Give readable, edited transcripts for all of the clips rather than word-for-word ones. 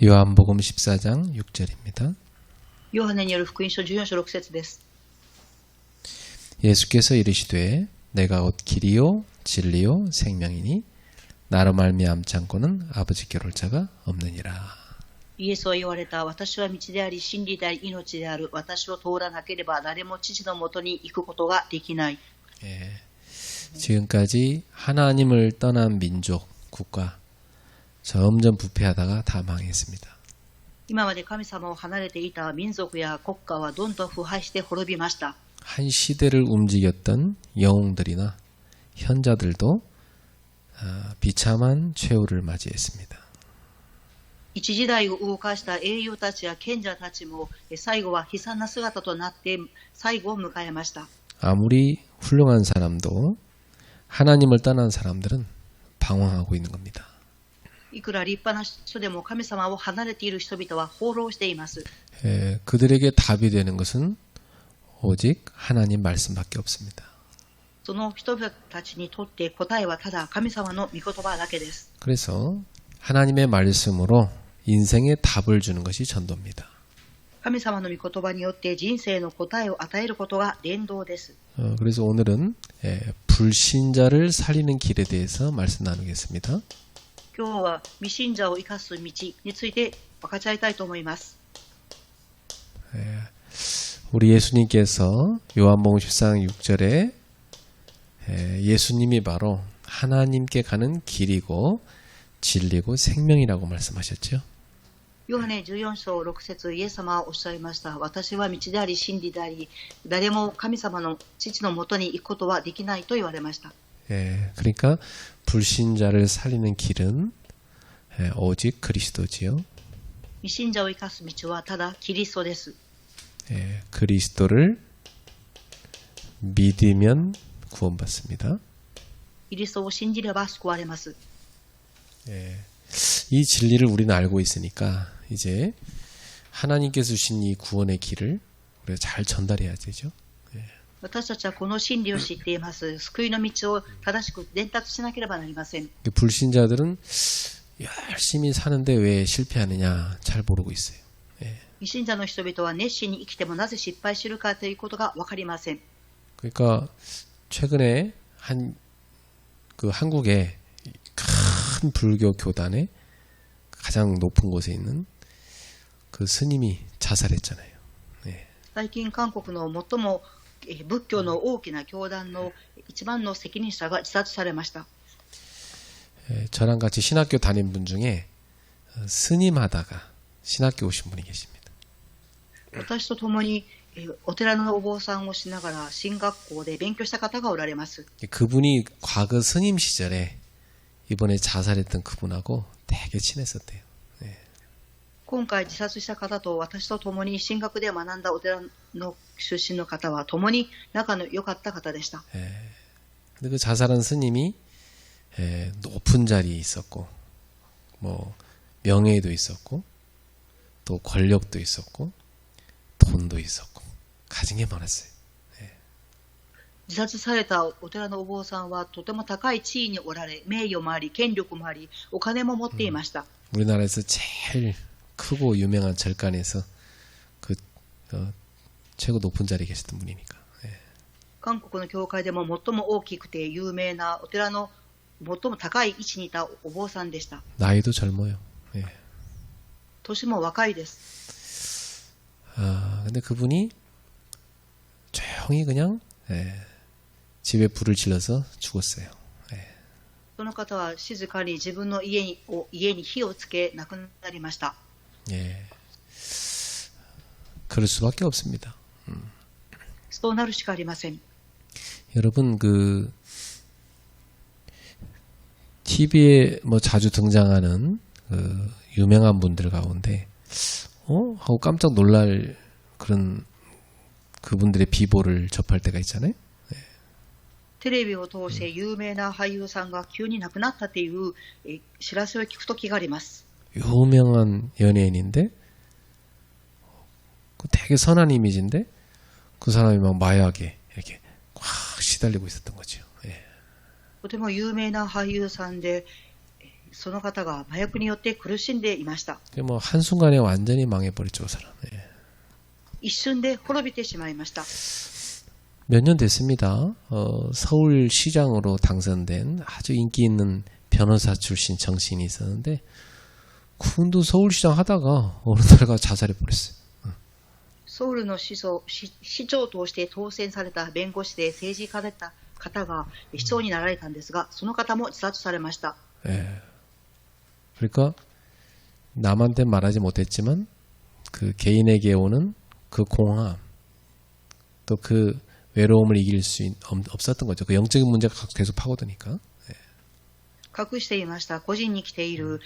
요한복음 14장 6절입니다. ヨハネによる福音書14章6節です。 예수께서 이르시되 내가 곧 길이요 진리요 생명이니 나로 말미암지 않고는 아버지께로 올 자가 없느니라. イエスは言われた。私は道であり真理であり命である。私を通らなければ誰も父のもとに行くことができない。 지금까지 하나님을 떠난 민족, 국가 점점 부패하다가 다 망했습니다. 今まで神様を離れていた民族や国家はどんどん腐敗して滅びました。 한 시대를 움직였던 영웅들이나 현자들도 비참한 최후를 맞이했습니다. 一時代を動かした英雄たちや賢者たちも最後は悲惨な姿となって最後を迎えました。 아무리 훌륭한 사람도 하나님을 떠난 사람들은 방황하고 있는 겁니다. いくら立派な人でも神様を離れている人々は放浪しています。 그들에게 답이 되는 것은 오직 하나님 말씀밖에 없습니다. その人々たちにとって答えはただ神様の御言葉だけです。 그래서 하나님의 말씀으로 인생의 답을 주는 것이 전도입니다. 神様の御言葉によって人生の答えを与えることが伝道です。 그래서 오늘은 불신자를 살리는 길에 대해서 말씀 나누겠습니다. 今日は未信者を生かす道について分かち合いたいと思います。 우리 예수님께서 요한복음 14장 6절에 예수님이 바로 하나님께 가는 길이고 진리고 생명이라고 말씀하셨죠. ヨハネ14章6節イエス様はおっしゃいました。私は道であり真理であり、誰も神様の父のもとに行くことはできないと言われました。 그러니까 불신자를 살리는 길은 오직 그리스도지요. 未信者を生かす道はただキリストです。 그리스도를 믿으면 구원받습니다. キリストを信じれば救われます。 이 진리를 우리는 알고 있으니까 이제 하나님께서 주신 이 구원의 길을 우리가 잘 전달해야 되죠. 私たちはこの真理を知っています。救いの道を正しく伝達しなければなりません。 불신자들은 열심히 사는데 왜 실패하느냐 잘 모르고 있어요. 未信者の人々は熱心に生きてもなぜ失敗するかということが分かりません。 그러니까 최근에 한국의 큰 불교 교단의 가장 높은 곳에 있는 그 스님이 자살했잖아요. 最近韓国の最も仏教の大きな教団の一番の責任者が自殺されました。 저랑 같이 신학교 다닌 분 중에 스님하다가 신학교 오신 분이 계십니다. 私と共にお寺のお坊さんをしながら進学校で勉強した方がおられます。 그분이 과거 스님 시절에 이번에 자살했던 그분하고 되게 친했었대요. 今回自殺した方と私と共に進学で学んだお寺の出身の方は共に仲の良かった方でした。 근데 그 자살한 스님이 높은 자리에 있었고 뭐 명예도 있었고 또 권력도 있었고 돈도 있었고 가진 게 많았어요. 自殺されたお寺のお坊さんはとても高い地位におられ、名誉もあり権力もありお金も持っていました。 우리나라에서 제일 크고 유명한 절간에서 그 최고 높은 자리에 계셨던 분이니까. 韓国の教会でも最も大きくて有名なお寺の最も高い位置にいたお坊さんでした。 나이도 젊어요. 年も若いです。 근데 그분이 조용히 그냥 집에 불을 질러서 죽었어요. その方は静かに自分の家に火をつけ亡くなりました。 그럴 수밖에 없습니다. そうなるしかありません。 여러분 그 TV에 뭐 자주 등장하는 그 유명한 분들 가운데 하고 깜짝 놀랄 그런 그분들의 비보를 접할 때가 있잖아요. テレビを通して有名な俳優さんが急に亡くなったという知らせを聞くときがあります。 유명한 연예인인데 되게 선한 이미지인데 그 사람이 막 마약에 이렇게 꽉 시달리고 있었던 거죠. とても有名な俳優さんでその方が麻薬によって苦しんでいました。 뭐 한순간에 완전히 망해버렸죠, 그 사람. 예. 一瞬で滅びてしまいました。 몇 년 됐습니다. 서울시장으로 당선된 아주 인기 있는 변호사 출신 정치인이 있었는데 그분도 서울시장 하다가 어느 날가 자살해버렸어요. ソウルの市長として当選された弁護士で政治家だった方が市長になられたんですが、その方も自殺されました。 예. 그러니까 남한테 말하지 못했지만 그 개인에게 오는 그 공허함, 또 그 외로움을 이길 수 없었던 거죠. 그 영적인 문제가 계속 파고드니까. 隠していました個人に来ている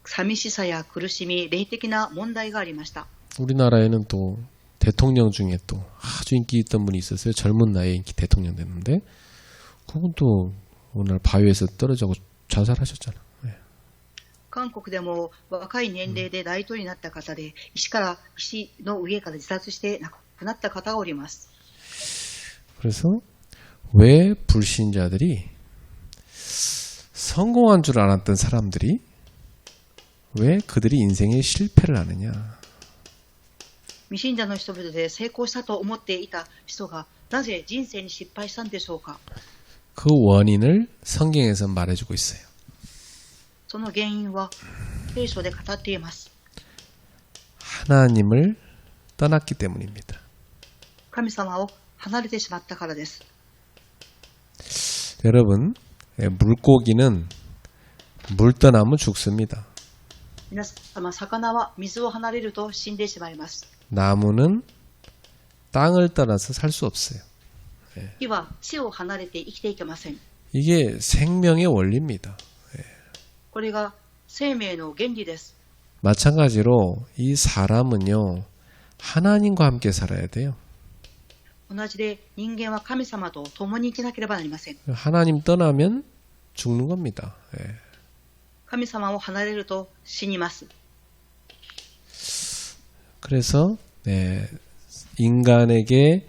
寂しさや苦しみ、霊的な問題がありました。 우리나라에는 또 대통령 중에 또 아주 인기 있던 분이 있었어요. 젊은 나이에 인기 대통령 됐는데 그분 또 오늘 바위에서 떨어져서 자살하셨잖아. 예. 韓国でも若い年齢で大統領になった方で、石の上から自殺して亡くなった方がおります。 그래서 왜 불신자들이 성공한 줄 알았던 사람들이 왜 그들이 인생에 실패를 하느냐? 未信者の人々で成功したと思っていた人がなぜ人生に失敗したんでしょうか。 그 원인을 성경에서 말해주고 있어요. その原因は聖書で語っています。 하나님을 떠났기 때문입니다. 神様を離れてしまったからです。 여러분, 물고기는 물 떠나면 죽습니다. 皆様、魚は水を離れると死んでしまいます。 나무는 땅을 떠나서 살 수 없어요. 木は地を離れて生きていけません。 이게 생명의 원리입니다. これが生命の原理です。 마찬가지로 이 사람은요, 하나님과 함께 살아야 돼요. 同じで人間は神様と共に生きなければなりません。 하나님 떠나면 죽는 겁니다. 예. 神様を離れると死にます。 그래서 인간에게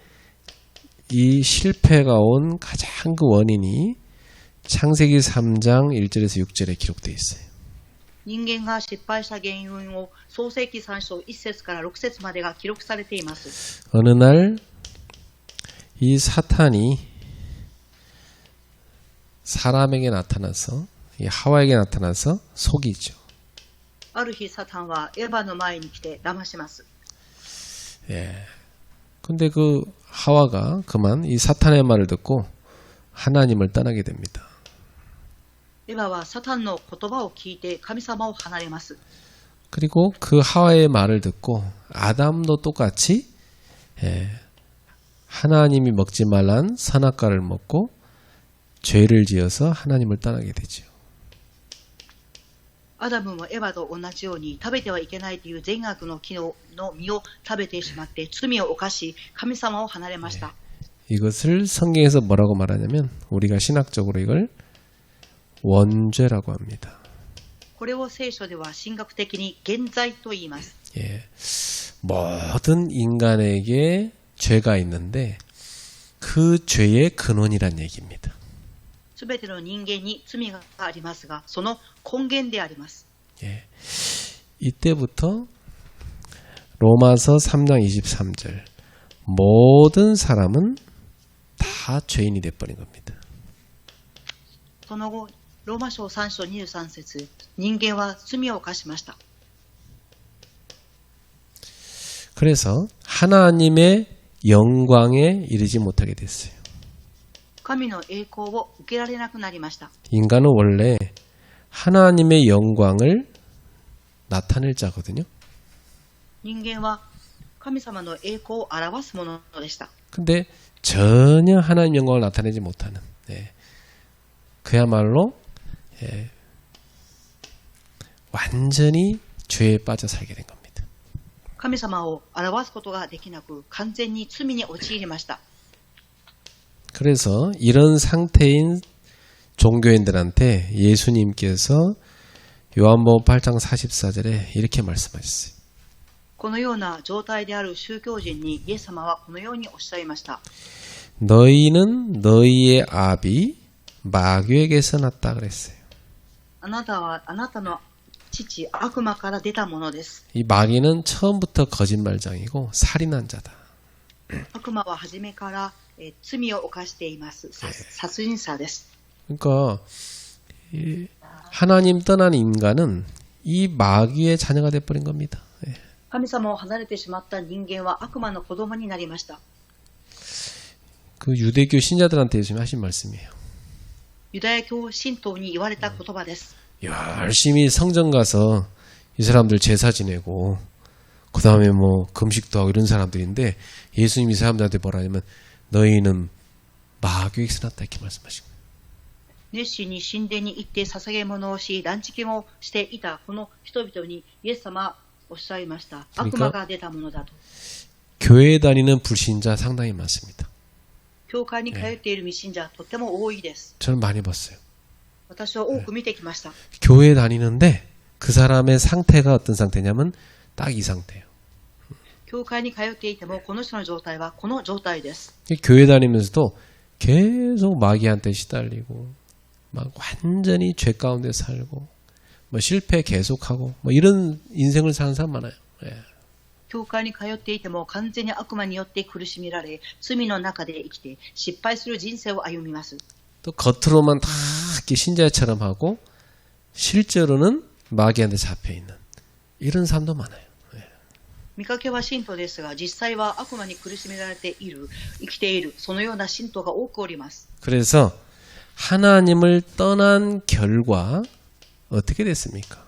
이 실패가 온 가장 그 원인이 창세기 3장 1절에서 6절에 기록되어 있어요. 人間が失敗した原因を創世記3章1節から6節までが記録されています。 어느 날 이 사탄이 사람에게 나타나서 이 하와에게 나타나서 속이죠. ある日サタンはエヴァの前に来て騙します。 예. 근데 그 하와가 그만 이 사탄의 말을 듣고 하나님을 떠나게 됩니다. エヴァはサタンの言葉を聞いて神様を離れます。 그리고 그 하와의 말을 듣고 아담도 똑같이 하나님이 먹지 말란 선악과를 먹고 죄를 지어서 하나님을 떠나게 되죠. アダムもエヴァと同じように食べてはいけないという善悪の木の実を食べてしまって罪を犯し神様を離れました。 이것을 성경에서 뭐라고 말하냐면 우리가 신학적으로 이걸 원죄라고 합니다. これを聖書では神学的に原罪と言います。 예. 모든 인간에게 죄가 있는데 그 죄의 근원이란 얘기입니다. すべての人間に罪がありますが、その根源であります。 예. 이때부터 로마서 3장 23절 모든 사람은 다 죄인이 돼버린 겁니다. その後、ローマ書3章23節、人間は罪を犯しました。 그래서 하나님의 영광에 이르지 못하게 됐어요. 神の栄光を受けられなくなりました。 인간은 원래 하나님의 영광을 나타낼 자거든요. 人間は神様の栄光を表すものでした。 근데 전혀 하나님 영광을 나타내지 못하는 그야말로 완전히 죄에 빠져 살게 된 겁니다. 神様を表すことができなく、完全に罪に陥りました。 그래서 이런 상태인 종교인들한테 예수님께서 요한복음 8장 44절에 이렇게 말씀하셨어요. このような状態である宗教人にイエス様はこのようにおっしゃいました。 너희는 너희의 압이 마귀에게서 났다 그랬어요. あなたはあなたの父、悪魔から出たものです。 이 마귀는 처음부터 거짓말장이고 살인한 자다. 悪魔は初めから、罪を犯しています。殺人者です。 그러니까 이 하나님 떠난 인간은 이 마귀의 자녀가 돼버린 겁니다. 神様を離れてしまった人間は悪魔の子供になりました。 그 유대교 신자들한테 예수님 하신 말씀이에요. ユダヤ教信徒に言われた言葉です。 열심히 성전 가서 이 사람들 제사 지내고 그 다음에 뭐 금식도 하고 이런 사람들인데 예수님이 이 사람들한테 뭐라 하냐면 너희는 마귀에게서 났다 이렇게 말씀하신 거예요. 熱心に神殿に行って捧げ物をし、断食もしていたこの人々にイエス様はおっしゃいました。悪魔が出たものだと。 교회 다니는 불신자 상당히 많습니다. 教会に通っている未信者、とっても多いです。 저는 많이 봤어요. 私は多く見てきました。 교회 다니는데 그 사람의 상태가 어떤 상태냐면 딱 이 상태예요. 教会に通っていてもこの人の状態はこの状態です。 교회 다니면서도 계속 마귀한테 시달리고 막 완전히 죄 가운데 살고 뭐 실패 계속하고 뭐 이런 인생을 사는 사람 많아요. 예. 教会に通っていても完全に悪魔によって苦しめられ、罪の中で生きて失敗する人生を歩みます。 또 겉으로만 다 이렇게 신자처럼 하고 실제로는 마귀한테 잡혀 있는 이런 사람도 많아요. 見かけは信徒ですが、実際は悪魔に苦しめられている、生きている、そのような信徒が多くおります。 그래서 하나님을 떠난 결과 어떻게 됐습니까?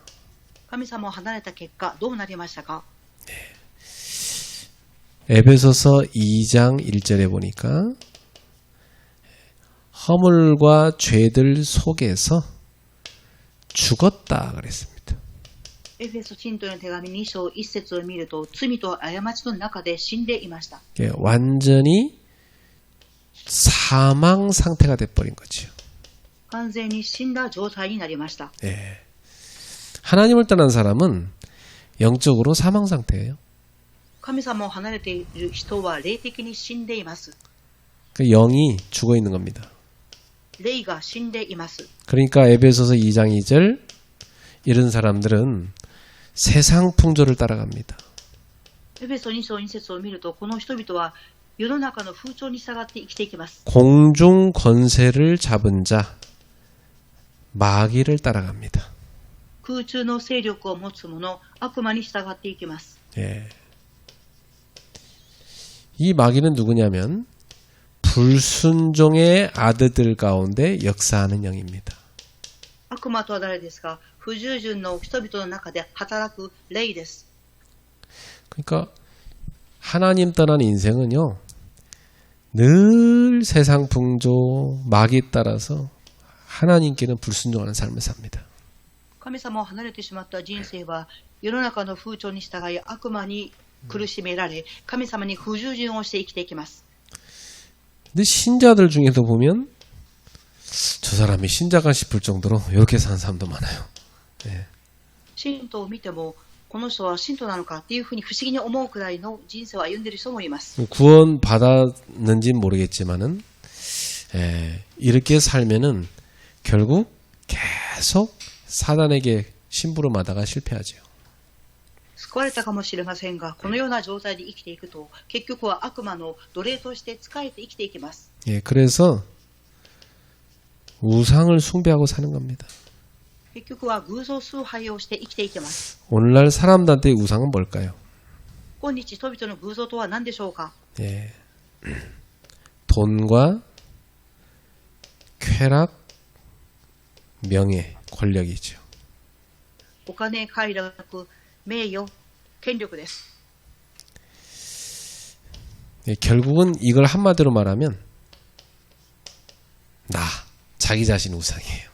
神様を離れた結果、どうなりましたか？ 에베소서 2장 1절에 보니까 허물과 죄들 속에서 죽었다 그랬습니다. エフェソ信徒の手紙2章1節を見ると、罪と過ちの中で死んでいました。 완전히 사망 상태가 돼버린 거죠. 完全に死んだ状態になりました。 하나님을 떠난 사람은 영적으로 사망 상태예요. 神様を離れている人は霊的に死んでいます。 영이 죽어 있는 겁니다. 霊が死んでいます。 그러니까 에베소서 2장 2절 이런 사람들은 세상 풍조를 따라갑니다. エフェソ2章2節を見ると、この人々は世の中の風潮に従って生きていきます。 공중 권세를 잡은 자 마귀를 따라갑니다. 空中の勢力を持つ者、悪魔に従っていきます。 예. 이 마귀는 누구냐면 불순종의 아들들 가운데 역사하는 영입니다. 悪魔とは誰ですか？不従順の人々の中で働く霊です。 그러니까 하나님 떠난 인생은요 늘 세상 풍조 마귀에 따라서 하나님께는 불순종하는 삶을 삽니다. 神様を離れてしまった人生は世の中の風潮に従い悪魔に苦しめられ、神様に不従順をして生きていきます。 근데 신자들 중에서 보면 저 사람이 신자가 싶을 정도로 이렇게 사는 사람도 많아요. 예. 信徒を見てもこの人は信徒なのかっていうふうに不思議に思うくらいの人生を歩んでいる人もいます。 구원 받았는지는 모르겠지만은 이렇게 살면은 결국 계속 사단에게 심부름하다가 실패하죠. 救われたかもしれませんが、このような状態で生きていくと結局は悪魔の奴隷として仕えて生きていきます。 예, 그래서 우상을 숭배하고 사는 겁니다. 結局は偶像崇拝をして生きていきます。 오늘날 사람들한테 우상은 뭘까요? 今日人々の偶像とは何でしょうか？ 예. 돈과 쾌락, 명예, 권력이죠. お金、快楽、名誉、権力です。 예, 결국은 이걸 한마디로 말하면 자기 자신 우상이에요.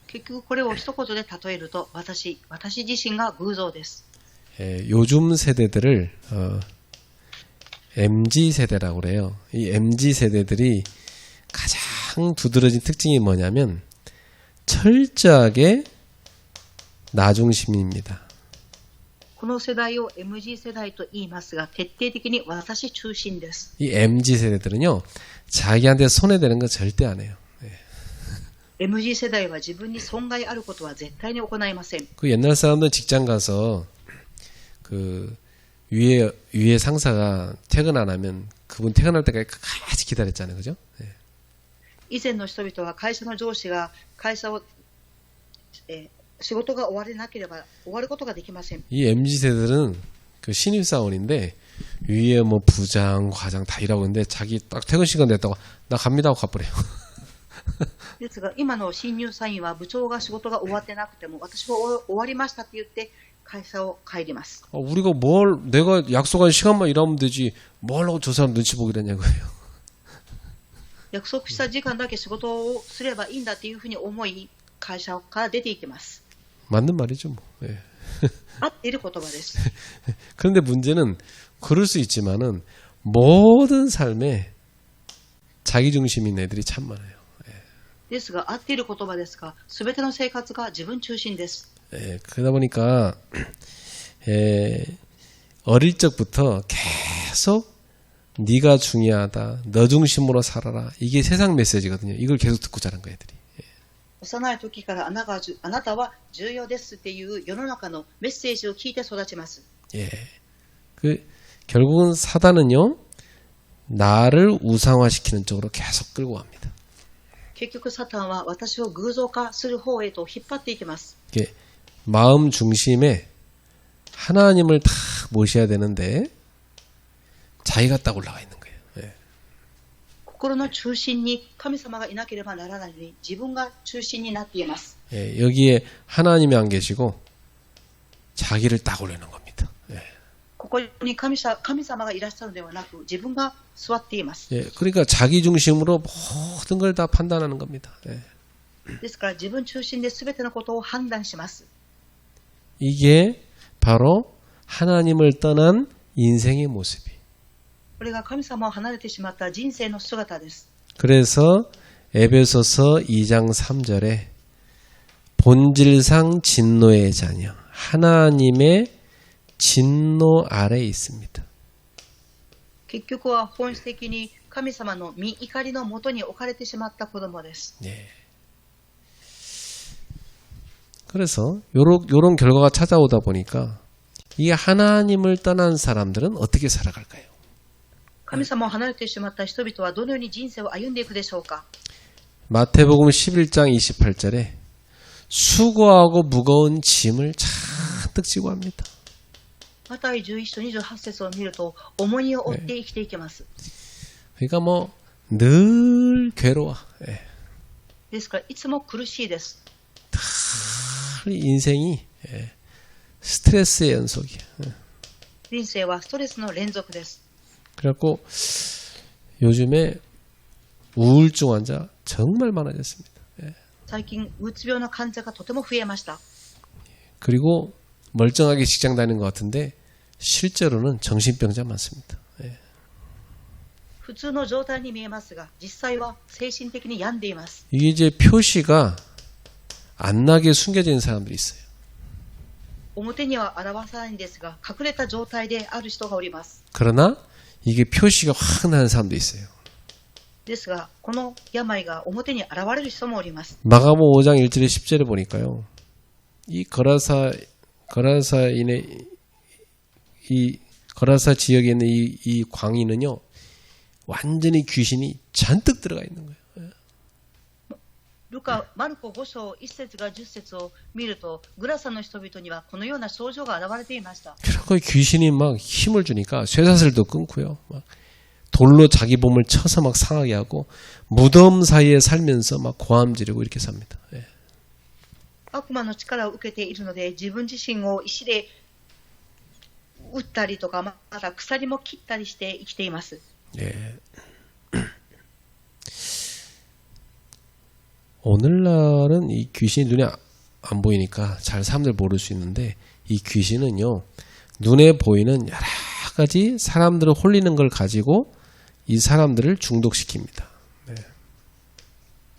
結局これを一言で例えると、私自身が偶像です。 예, 요즘 세대들을 MZ 세대라고 그래요. 이 MZ 세대들이 가장 두드러진 특징이 뭐냐면 철저하게 나 중심입니다. この世代を MG 世代と言いますが、徹底的に私中心です。 이 MZ 세대들은요 자기한테 손해되는 거 절대 안 해요. MG 世代は自分に損害あることは絶対に行いません。 그 옛날 사람들 직장 가서 그 위에 상사가 퇴근 안 하면 그분 퇴근할 때까지 끝까지 기다렸잖아요, 그죠? 예. 以前の人々は会社の上司が会社を、仕事が終われなければ終わることができません。 이 MZ 세대들은 그 신입사원인데 위에 뭐 부장, 과장 다 일하고 있는데 자기 딱 퇴근 시간 됐다고 나 갑니다 하고 가버려요. ですが今の新入社員は部長が仕事が終わってなくても私は終わりましたって言って会社を帰ります。 우리가 내가 약속한 시간만 일하면 되지 뭘 하고 저 사람 눈치 보기로 했냐고요. 約束した時間だけ仕事をすればいいんだっていうふうに思い会社から出ていきます。 맞는 말이죠, 뭐. 예. 合っている言葉です。 그런데 문제는 그럴 수 있지만은 모든 삶에 자기중심인 애들이 참 많아요. ですが合っている言葉ですが全ての生活が自分中心です。 예, 그러다 보니까 어릴 적부터 계속 네가 중요하다, 너 중심으로 살아라. 이게 세상 메시지거든요. 이걸 계속 듣고 자란 거예요, 애들이. 幼い時からあなたは重要ですっていう世の中のメッセージを聞いて育ちます。 예. 결국은 사단은요, 나를 우상화시키는 쪽으로 계속 끌고 갑니다. 結局サタンは私を偶像化する方へと引っ張っていきます。 이게 마음 중심에 하나님을 다 모셔야 되는데 자기가 딱 올라가 있는 거예요. 예. 心の中心に神様がいなければならないのに自分が中心になっています。 예, 여기에 하나님이 안 계시고 자기를 딱 올리는 겁니다. 예. ここに神様がいらっしゃるのではなく自分が座っています。 예, 그러니까 자기 중심으로 모든 걸 다 판단하는 겁니다. 예. ですから自分中心で全てのことを判断します。 이게 바로 하나님을 떠난 인생의 모습이. これが神様を離れてしまった人生の姿です。 그래서 에베소서 2장 3절에 본질상 진노의 자녀, 하나님의 진노 아래에 있습니다. 結局は本質的に神様の御怒りのもとに置かれてしまった子供です。 예. 그래서 요런 결과가 찾아오다 보니까 이 하나님을 떠난 사람들은 어떻게 살아갈까요? 神様を離れてしまった人々はどのように人生を歩んでいくでしょうか。 마태복음 11장 28절에 수고하고 무거운 짐을 잔뜩 지고 합니다. マタイ11章28節を見ると重荷を負って生きていきます。 그러니까 뭐 늘 괴로워. 예. ですからいつも苦しいです。 인생이 스트레스의 연속이야. 人生はストレスの連続です。 그래갖고 요즘에 우울증 환자 정말 많아졌습니다. 最近うつ病の患者がとても増えました。 그리고 멀쩡하게 직장 다니는 것 같은데 실제로는 정신병자 많습니다. 普通の状態に見えますが実際は精神的に病んでいます。 이게 이제 표시가 안 나게 숨겨져 있는 사람들이 있어요. 表には表さないんですが隠れた状態である人がおります。 그러나 이게 표시가 확 나는 사람도 있어요. ですがこの病が表に現れる人もおります。 마가복음 5장 1절에 10절에 보니까요. 이 거라사인의 이 거라사 지역에 있는 이 광인은요. 완전히 귀신이 잔뜩 들어가 있는 거예요. マルコ5章1節が10節を見るとグラサの人々にはこのような症状が現れていました。 그러고 귀신이 막 힘을 주니까 쇠사슬도 끊고요. 막 돌로 자기 몸을 쳐서 막 상하게 하고 무덤 사이에 살면서 막 고함 지르고 이렇게 삽니다. 예. 悪魔の力を受けているので自分自身を石で打ったりとかまた鎖も切ったりして生きています。 예. 오늘날은 이 귀신이 눈에 안 보이니까 잘 사람들 모를 수 있는데 이 귀신은요 눈에 보이는 여러 가지 사람들을 홀리는 걸 가지고 이 사람들을 중독시킵니다. 네.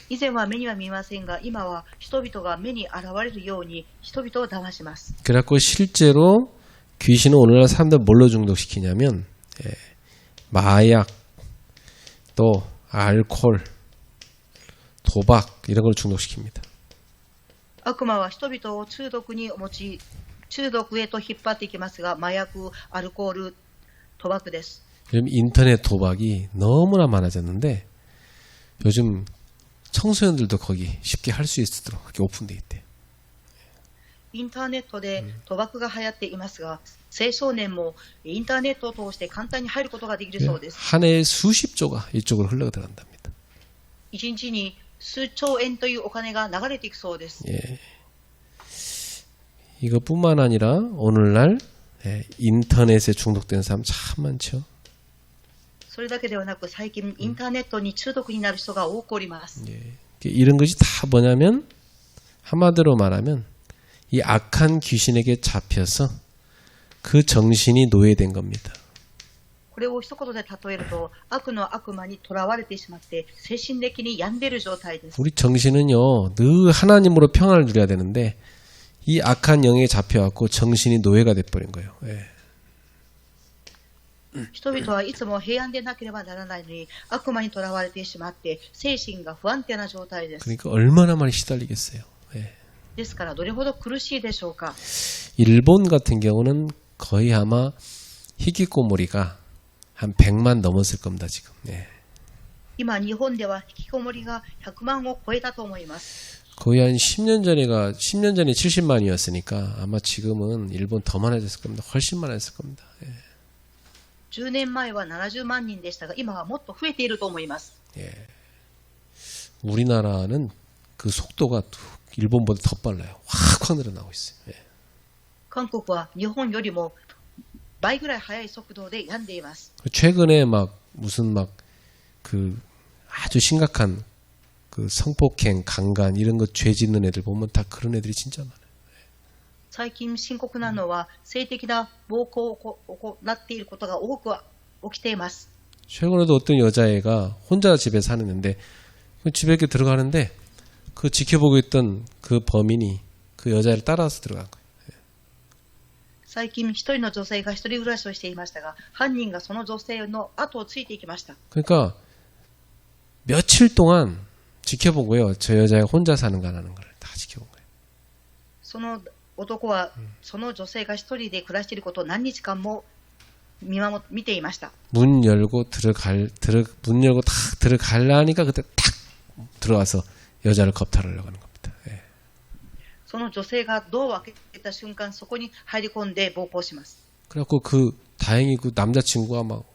以前は目には見ませんが今は人々が目に現れるように人々を騙します。 그래갖고 실제로 귀신은 오늘날 사람들 뭘로 중독시키냐면 마약 또 알코올 도박 이런 걸 중독시킵니다. 悪魔は人々を中毒に中毒へと引っ張っていきますが、麻薬、アルコール、賭博です。 요즘 인터넷 도박이 너무나 많아졌는데 요즘 청소년들도 거기 쉽게 할 수 있도록 그렇게 오픈돼 있대요. インターネットで賭博が流行っていますが、青少年もインターネットを通して簡単に入ることができるそうです。 한 해에 수십 조가 이쪽으로 흘러 들어간답니다. 1日に数兆円というお金が流れていくそうです。 예. 이것뿐만 아니라 오늘날 인터넷에 중독된 사람 참 많죠. それだけではなく、最近インターネットに中毒になる人が多くおります。 예. 이런 것이 다 뭐냐면 한마디로 말하면 이 악한 귀신에게 잡혀서 그 정신이 노예된 겁니다. これを一言で例えると、悪の悪魔にとらわれてしまって精神的に病んでいる状態です。 우리 정신은요 늘 하나님으로 평안을 누려야 되는데 이 악한 영에 잡혀갖고 정신이 노예가 돼버린 거예요. 예. 人々はいつも平安でなければならないのに、悪魔にとらわれてしまって精神が不安定な状態です。 그러니까 얼마나 많이 시달리겠어요. 예. ですからどれほど苦しいでしょうか。 일본 같은 경우는 거의 아마 희귀꼬물이가 한 100만 넘었을 겁니다 지금. 예. 今日本では引きこもりが100万を超えたと思います。 거의 한 10년 전에 70만이었으니까 아마 지금은 일본 더 많아졌을 겁니다. 훨씬 많아졌을 겁니다. 예. 10年前は70万人でしたが、今はもっと増えていると思います。 예. 우리나라는 그 속도가 일본보다 더 빨라요. 확 늘어나고 있어요. 예. 韓国は日本よりも倍ぐらい速い速度で病んでいます。 최근에 막 무슨 막 그 아주 심각한 그 성폭행, 강간 이런 거 죄 짓는 애들 보면 다 그런 애들이 진짜 많아요. 最近深刻なのは性的な暴行を行っていることが多く起きています。 최근에도 어떤 여자애가 혼자 집에 사는데 그 집에 이렇게 들어가는데 그 지켜보고 있던 그 범인이 그 여자애를 따라서 들어간 거예요. 最近一人の女性が一人暮らしをしていましたが、犯人がその女性の後をついていきました。 그러니까 며칠 동안 지켜보고요. 저 여자애가 혼자 사는 거 안 하는 걸 다 지켜본 거예요. その男はその女性が一人で暮らしていることを何日間も見ていました。 문 열고 문 열고 탁 들어가려니까 그때 탁 들어와서 여자를 겁탈하려고 하는 겁니다. 예. その女性がドアを開けた瞬間、そこに入り込んで暴行します。 그래갖고 다행히 그 남자친구가 막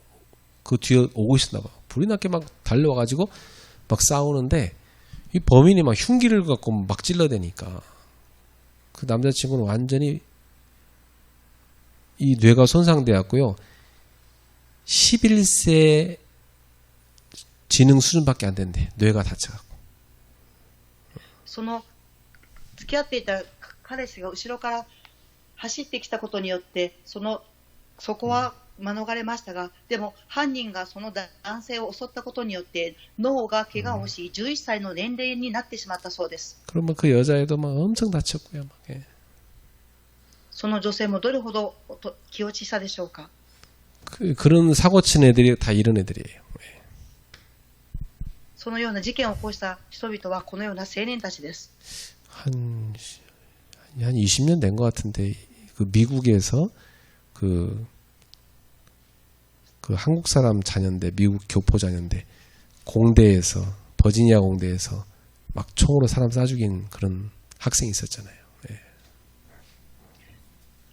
그 뒤에 오고 있었나 봐. 불이 나게 막 달려와가지고 막 싸우는데 이 범인이 막 흉기를 갖고 막 찔러대니까 그 남자친구는 완전히 이 뇌가 손상되었고요. 11세 지능 수준밖에 안 된대. 뇌가 다쳐갖고. その付き合っていた彼氏が後ろから走ってきたことによってそこは免れましたが、でも犯人がその男性を襲ったことによって脳が怪我をし、11歳の年齢になってしまったそうです。 그러면 그 여자애도 막 엄청 다쳤고요. 막. 예. その女性もどれほど気落ちしたでしょうか。 그런 사고 친 애들이 다 이런 애들이에요. 예. そのような事件を起こした人々はこのような青年たちです。 한 20년 된 것 같은데 그 미국에서 그 한국 사람 자녀인데 미국 교포 자녀인데 공대에서 버지니아 공대에서 막 총으로 사람 쏴 죽인 그런 학생이 있었잖아요. 예.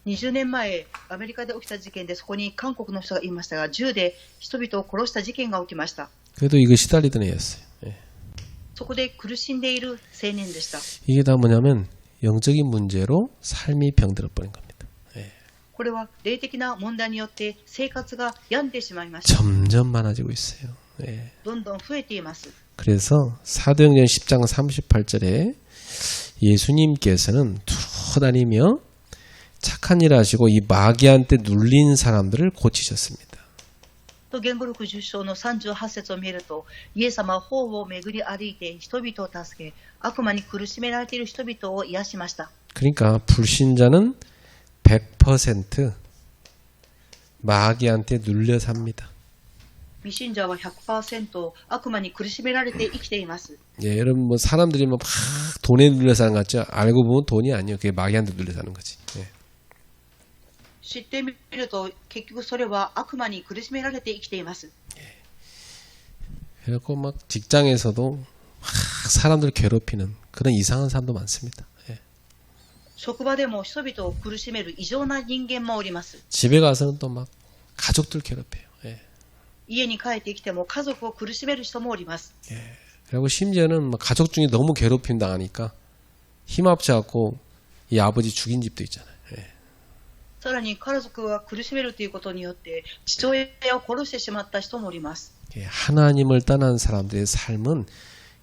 20年前アメリカで起きた事件で、そこに韓国の人がいましたが、銃で人々を殺した事件が起きました。 그래도 이거 시달리던 애였어요. 예. そこで苦しんでいる青年でした。 이게 다 뭐냐면 영적인 문제로 삶이 병들어 버린 겁니다. これは霊的な問題によって生活が病んでしまいました。 점점 많아지고 있어요. 예. どんどん増えています。 그래서 사도행전 10장 38절에 예수님께서는 돌아다니며 착한 일 하시고 이 마귀한테 눌린 사람들을 고치셨습니다. と言語録10章の38節を見ると、イエス様は方を巡り歩いて人々を助け、悪魔に苦しめられている人々を癒しました。 그러니까 불신자는 100% 마귀한테 눌려 삽니다. 未信者は 100% 悪魔に苦しめられて生きています。 예, 여러분 뭐 사람들이 막 돈에 눌려 사는 것 같죠? 알고 보면 돈이 아니에요. 그게 마귀한테 눌려 사는 거지. 예. 知ってみると結局それは悪魔に苦しめられて生きています。 그래갖고 막 직장에서도 막 사람들 괴롭히는 그런 이상한 사람도 많습니다. 예. 職場でも人々を苦しめる異常な人間もおります。 집에 가서는 또 막 가족들 괴롭혀요. 예. 家に帰ってきても家族を苦しめる人もおります。 그리고 심지어는 막 가족 중에 너무 괴롭힘 당하니까 힘합쳐갖고 이 아버지 죽인 집도 있잖아요. 예. さらに家族が苦しめるということによって父親を殺してしまった人もおります。 예, 하나님을 떠난 사람들의 삶은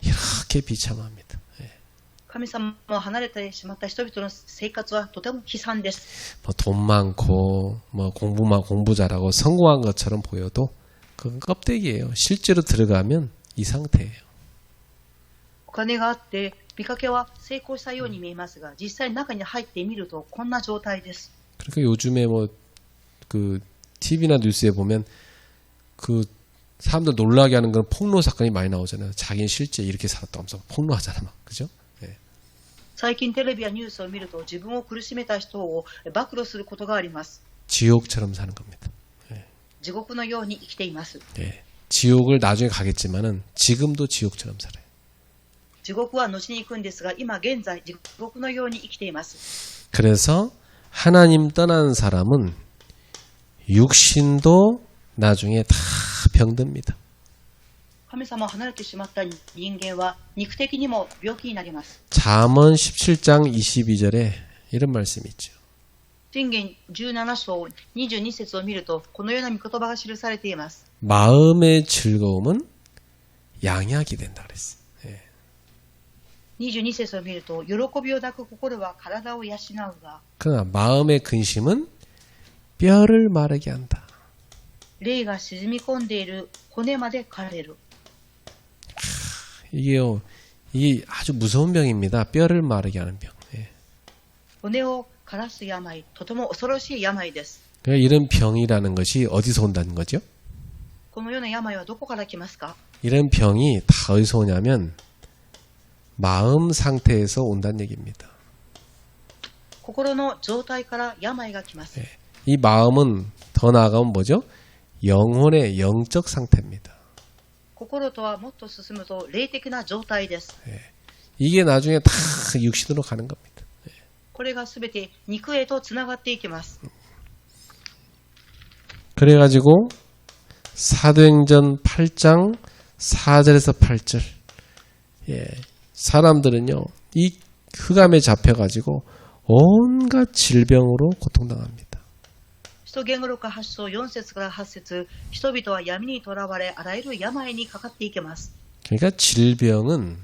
이렇게 비참합니다. 예. 神様を離れてしまった人々の生活はとても悲惨です。 뭐 돈 많고 뭐 공부 잘하고 성공한 것처럼 보여도 그건 껍데기예요. 실제로 들어가면 이 상태예요. お金があって見かけは成功したように見えますが、実際中に入ってみるとこんな状態です。 그러니까 요즘에 뭐 그 TV나 뉴스에 보면 그 사람들 놀라게 하는 그런 폭로 사건이 많이 나오잖아요. 자기는 실제 이렇게 살았다 하면서 폭로하잖아 막. 그죠? 예. 最近テレビやニュースを見ると自分を苦しめた人を暴露することがあります。 지옥처럼 사는 겁니다. 地獄のように生きています。 예. 지옥을 나중에 가겠지만은 지금도 지옥처럼 살아요. 地獄は後に行くんですが、今現在地獄のように生きています。 그래서 하나님 떠난 사람은 육신도 나중에 다 병듭니다. 神様を離れてしまった人間は肉的にも病気になります。 잠언 17장 22절에 이런 말씀이 있죠. 箴言17章22節を見るとこのような御言葉が記されています。 마음의 즐거움은 양약이 된다 그랬어요. 22節を見ると喜びを抱く心は体を養うが 그러나 마음의 근심은 뼈를 마르게 한다. 霊が沈み込んでいる骨まで枯れる。 이게요, 이게 아주 무서운 병입니다. 뼈를 마르게 하는 병. 예. 骨を枯らす病、とても恐ろしい病です。 그러니까 이런 병이라는 것이 어디서 온다는 거죠? このような病はどこから来ますか？ 이런 병이 다 어디서 오냐면 마음 상태에서 온다는 얘기입니다. 心の状態から病が来ます。 이 마음은 더 나아가면 뭐죠? 영혼의 영적 상태입니다. 心とはもっと進むと霊的な状態です。 이게 나중에 다 육신으로 가는 겁니다. これがすべて肉へとつながっていきます。 그래가지고 사도행전 8장 4절에서 8절 예, 사람들은요 이 흑암에 잡혀가지고 온갖 질병으로 고통당합니다. 使徒言語録8章4節から8節、人々は闇にとらわれあらゆる病にかかっていきます。 그러니까 질병은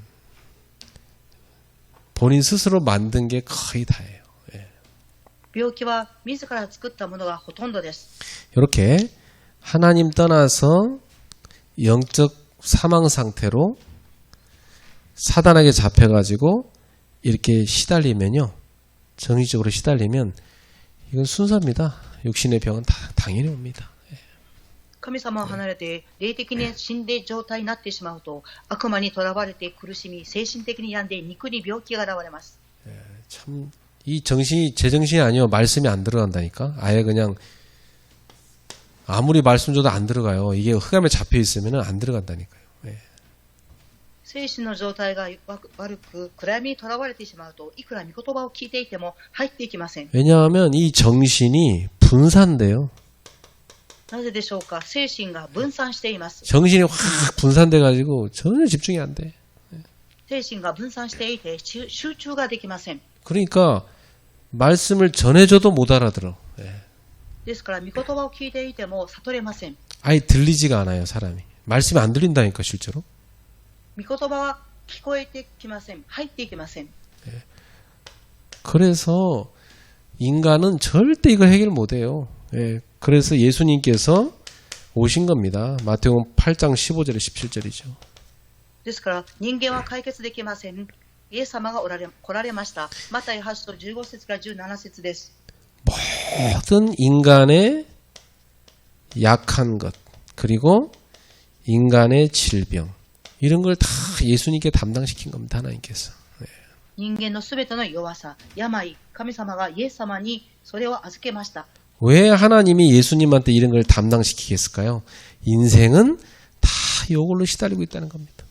본인 스스로 만든 게 거의 다예요. 예. 病気は自ら作ったものがほとんどです。 이렇게 하나님 떠나서 영적 사망 상태로 사단에게 잡혀가지고 이렇게 시달리면요, 정의적으로 시달리면 이건 순서입니다. 육신의 병은 다 당연히 옵니다. 神様を離れて霊的に死んで状態になってしまうと悪魔にとらわれて苦しみ精神的に病んで肉に病気が現れます。 참 이 정신이 제정신이 아니요 말씀이 안 들어간다니까. 아예 그냥 아무리 말씀 줘도 안 들어가요. 이게 흑암에 잡혀 있으면 안 들어간다니까요. 예. 精神の状態が悪く暗闇にとらわれてしまうといくら御言葉を聞いていても入っていきません。 왜냐하면 이 정신이 분산돼요. なぜでしょうか？精神が分散しています。 정신이 확 분산돼가지고 전혀 집중이 안 돼. 精神が分散していて集中ができません。 그러니까 말씀을 전해줘도 못 알아들어. 예. ですから御言葉を聞いていても悟れません。 아예 들리지가 않아요, 사람이. 말씀이 안 들린다니까, 실제로. 御言葉は聞こえてきません。入っていきません。 그래서 인간은 절대 이걸 해결 못해요. 예. 그래서 예수님께서 오신 겁니다. 마태복음 8장 15절에 17절이죠. ですから人間は解決できません。イエス様が来られました。マタイ8章15節から17節です。 모든 인간의 약한 것 그리고 인간의 질병 이런 걸 다 예수님께 담당시킨 겁니다. 하나님께서. 人間のすべての弱さ、病、神様がイエス様にそれを預けました。 왜 하나님이 예수님한테 이런 걸 담당시키겠을까요? 인생은 다 이걸로 시달리고 있다는 겁니다.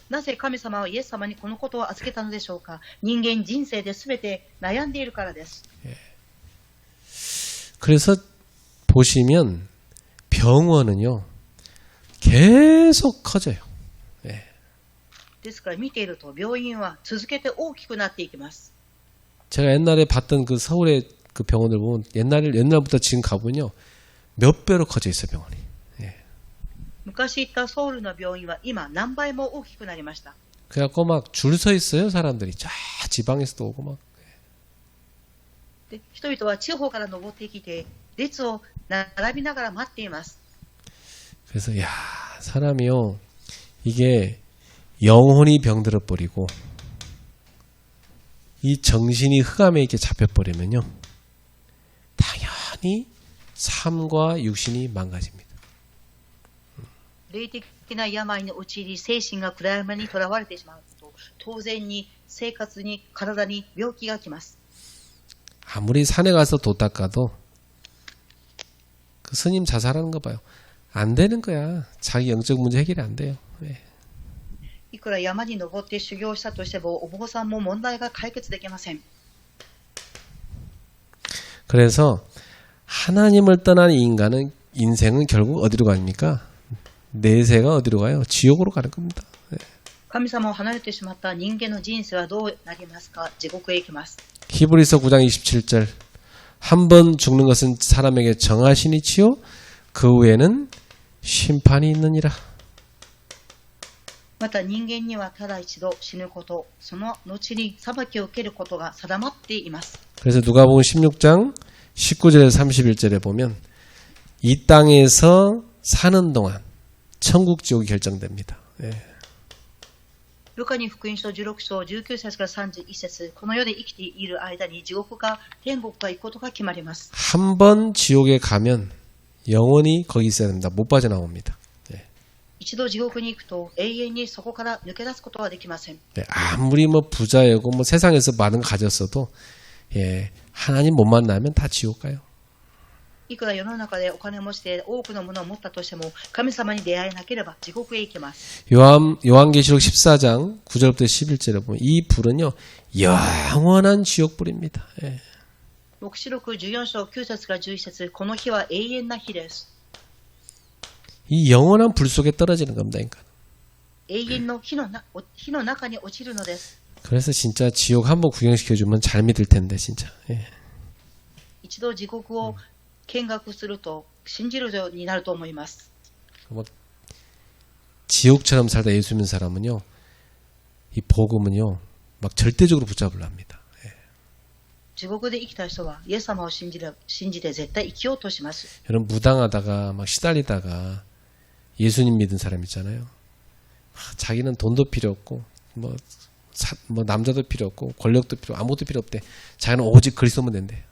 なぜ神様はイエス様にこのことを預けたのでしょうか。人間人生で全て悩んでいるからです。 그래서 보시면 병원은요 계속 커져요. ですから見ていると病院は続けて大きくなっていきます。 제가 옛날에 봤던 그 서울의 그 병원을 보면 옛날부터 지금 가보면요 몇 배로 커져 있어요 병원이. 昔行ったソウルの病院は今何倍も大きくなりました。 그래갖고 막 줄 서 있어요 사람들이 쫙 지방에서도 오고 막. で人々は地方から登ってきて列を並びながら待っています。 그래서 야 사람이요 이게 영혼이 병들어 버리고 이 정신이 흑암에 이렇게 잡혀버리면요 당연히 삶과 육신이 망가집니다. 霊的な病に陥り精神が暗闇にとらわれてしまうと当然に生活に体に病気がきます。 아무리 산에 가서 도 닦아도 그 스님 자살하는 거 봐요. 안 되는 거야. 자기 영적 문제 해결이 안 돼요. いくら山に登って修行したとしてもお坊さんも問題が解決できません。 그래서 하나님을 떠난 인간은 인생은 결국 어디로 갑니까? 내세가 어디로 가요? 지옥으로 가는 겁니다. 神様を離れてしまった人間の人生はどうなりますか？地獄へ行きます。 히브리서 9장 27절 한 번 죽는 것은 사람에게 정하신 이치요 그 후에는 심판이 있느니라. また人間にはただ一度死ぬこと、その後に裁きを受けることが定まっています。 그래서 누가복음 16장 19절에서 31절에 보면 이 땅에서 사는 동안 천국 지옥이 결정됩니다. ルカに福音書16章19節から31節、この世で生きている間に地獄か天国か行くことが決まります。 한 번 지옥에 가면 영원히 거기 있어야 됩니다. 못 빠져나옵니다. 一度地獄に行くと永遠にそこから抜け出すことはできません。 아무리 뭐 부자이고 뭐 세상에서 많은 거 가졌어도 하나님 못 만나면 다 지옥 가요. いくら世の中でお金持ちで多くのものを持ったとしても神様に出会えなければ地獄へ行きます。 요한계시록 14장 9절부터 11절에 보면 이 불은요 영원한 지옥불입니다. 黙示録14章9節から11節、この日は永遠な日です。 이 영원한 불 속에 떨어지는 겁니다. 그러니까. 永遠の火の中に落ちるのです。 그래서 진짜 지옥 한번 구경시켜주면 잘 믿을 텐데 진짜. 一度地獄を見学すると信じるようになると思います。 막 지옥처럼 살다 예수 믿는 사람은요 이 복음은요 막 절대적으로 붙잡으려 합니다. 地獄で生きた人はイエス様を信じて絶対生きようとします。 여러분 무당하다가 막 시달리다가 예수님 믿은 사람 있잖아요. 자기는 돈도 필요 없고 뭐 남자도 필요 없고 권력도 필요 아무것도 필요 없대. 자기는 오직 그리스도만 된대.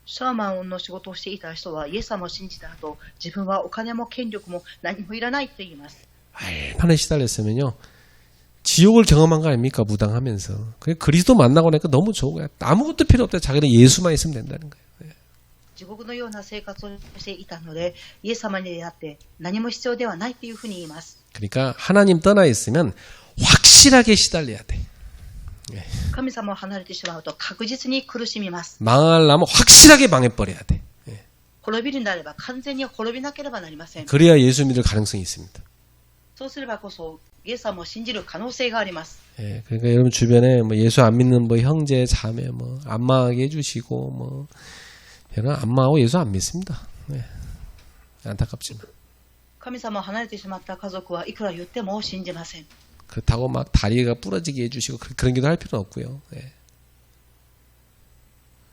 シャーマンの仕事をしていた人はイエス様を信じた後、自分はお金も権力も何もいらないと言います。 얼마나 시달렸으면요. 지옥을 경험한 거 아닙니까? 무당하면서. 그게 그리스도 만나고 나니까 너무 좋은 거야. 아무것도 필요 없대. 자기는 예수만 있으면 된다는 거예요. 地獄のような生活をしていたので、イエス様に出会って何も必要ではないというふうに言います。 그러니까 하나님 떠나 있으면 확실하게 시달려야 돼. 神様を離れてしまうと確実に苦しみます。 망하려면 확실하게 망해버려야 돼. 滅びるのであれば完全に滅びなければなりません。 그래야 예수 믿을 가능성이 있습니다. そうすればこそイエス様を信じる可能性があります。 그러니까 여러분 주변에 뭐 예수 안 믿는 뭐 형제, 자매 뭐 안 망하게 해주시고 뭐 여러분 안 망하고 예수 안 믿습니다. 안타깝지만. 神様を離れてしまった家族はいくら言っても信じません。 그렇다고 막 다리가 부러지게 해주시고 그런 기도 할 필요는 없고요.